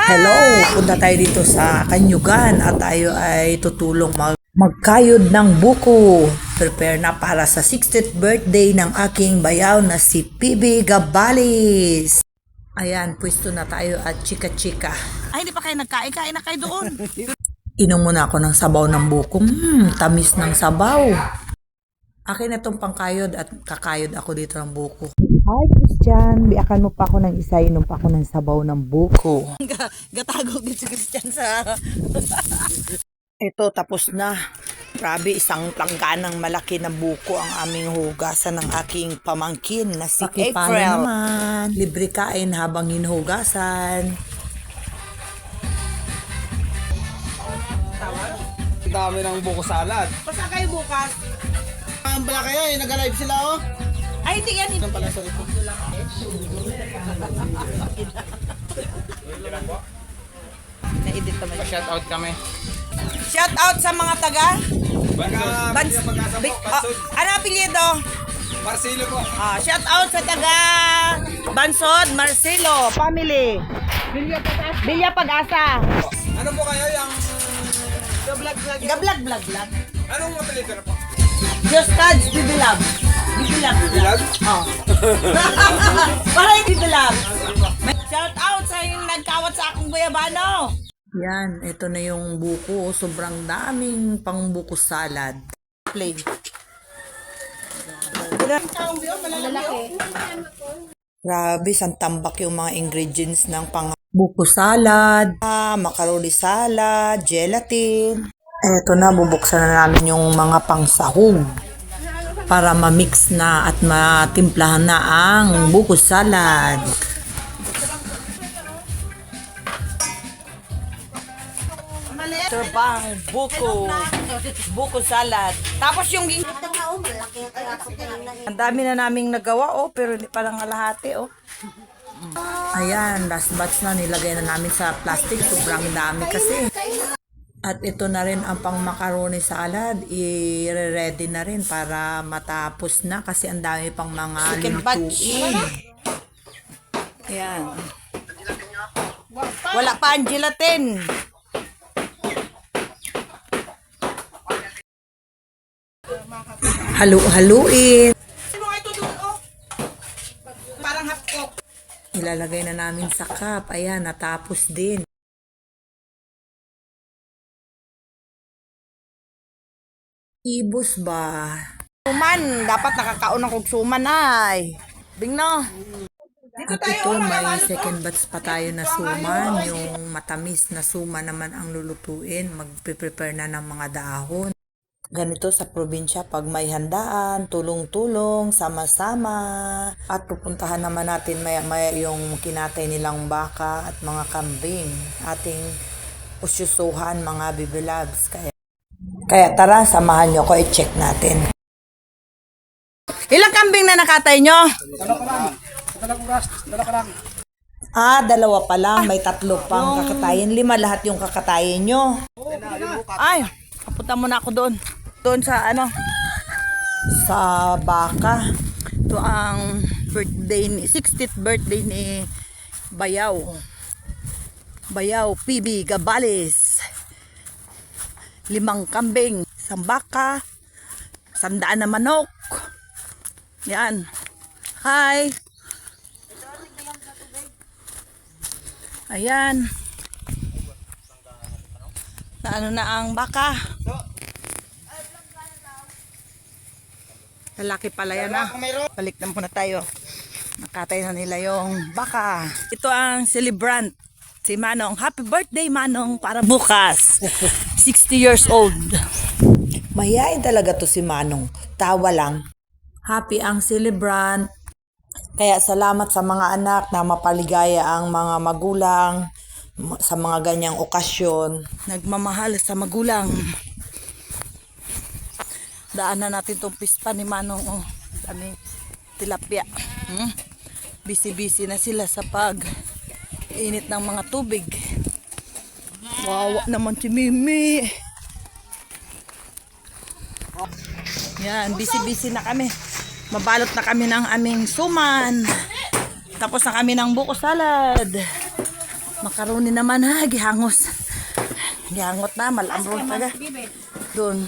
Hello! Punta tayo dito sa Kanyugan at tayo ay tutulong magkayod ng buko. Prepare na para sa 60th birthday ng aking bayaw na si PB Gabalis. Ayan, pwesto na tayo at chika-chika. Ay, hindi pa kayo nagkain. Kain na kayo doon. Inom muna ako ng sabaw ng buko. Tamis ng sabaw. Akin na itong pangkayod at kakayod ako dito ng buko. Hi, Christian. Biakan mo pa ako ng isa. Inom pa ako ng sabaw ng buko. Gatagog din si Christian sa... Ito, tapos na. Grabe, isang plangganang malaki na buko ang aming hugasan ng aking pamangkin na si April. Naman. Libre kain habang hinuhugasan. Ang dami ng buko salad. Basta kayo bukas. Ang bala kaya nag-live sila oh. Ay, hindi yan. Ang pala sa ito. Na-edit naman. Pa-shout out kami. Shout out sa mga taga... Bans. Ano apelyido? Marcelo po. Shout out sa taga... Bansod, Marcelo, family. Bilya Pag-asa. Ano po kayo yung... Gablag. Anong apelido na po? Just Touch, Bibilab. Bibilab? Oh. Para hindi bibilab. Shout out sa yung nagkawat sa akong guyabano. Yan, ito na yung buko. Sobrang daming pang buko salad. Play. Grabe, santambak yung mga ingredients ng pang buko salad, macaroni salad, gelatin. Eto na, bubuksan na namin yung mga pangsahog para ma-mix na at matimplahan na ang buko salad. Ito pang buko salad. Tapos yung ang dami na naming nagawa pero hindi pa lang kalahati Ayan, last batch na nilagay na namin sa plastic. Sobrang dami kasi. At ito na rin ang pang macaroni salad. I-ready na rin para matapos na kasi ang dami pang mga second batch. lutuin. Ayan. Wala pa ang gelatin. Halu-haluin. Parang half cup. Ilalagay na namin sa cup. Ayan, natapos din. Ibus ba? Suman, dapat nakakaon ng suman ay. Bingno. At ito, may second batch pa tayo na suman. Yung matamis na suman naman ang lulutuin. Magpe-prepare na ng mga dahon. Ganito sa probinsya, pag may handaan, tulong-tulong, sama-sama. At pupuntahan naman natin maya-maya yung kinatay nilang baka at mga kambing. Ating usyusuhan mga bibilags. Kaya tara, samahan nyo ko, i-check natin. Ilang kambing na nakatay nyo? Dalawa pa lang. May 3 pang kakatayin. 5 lahat yung kakatayin nyo. Ay, kapunta muna ako doon. Doon sa Sa baka. ito ang 60th birthday ni Bayaw. Bayaw PB Gabalis. 5 kambing, 1 baka, 100 na manok. Yan. Hi. Ayan. Na na ang baka. Lalaki pala yan Balik na muna tayo. Nakatay na nila yung baka. Ito ang celebrant. Si Manong. Happy birthday, Manong. Para bukas. 60 years old. Mahihain talaga to si Manong. Tawa lang. Happy ang celebrant. Kaya salamat sa mga anak na mapaligaya ang mga magulang sa mga ganyang okasyon. Nagmamahal sa magulang. Daanan natin tong pispa ni Manong. Dami tilapia. Busy-busy na sila sa init ng mga tubig. Wawa naman si Mimi. Yan, busy-busy na kami. Mabalot na kami ng aming suman. Tapos na kami ng buko salad. Makaroni naman ha, gihangos. Gihangot na, malamron taga. Doon.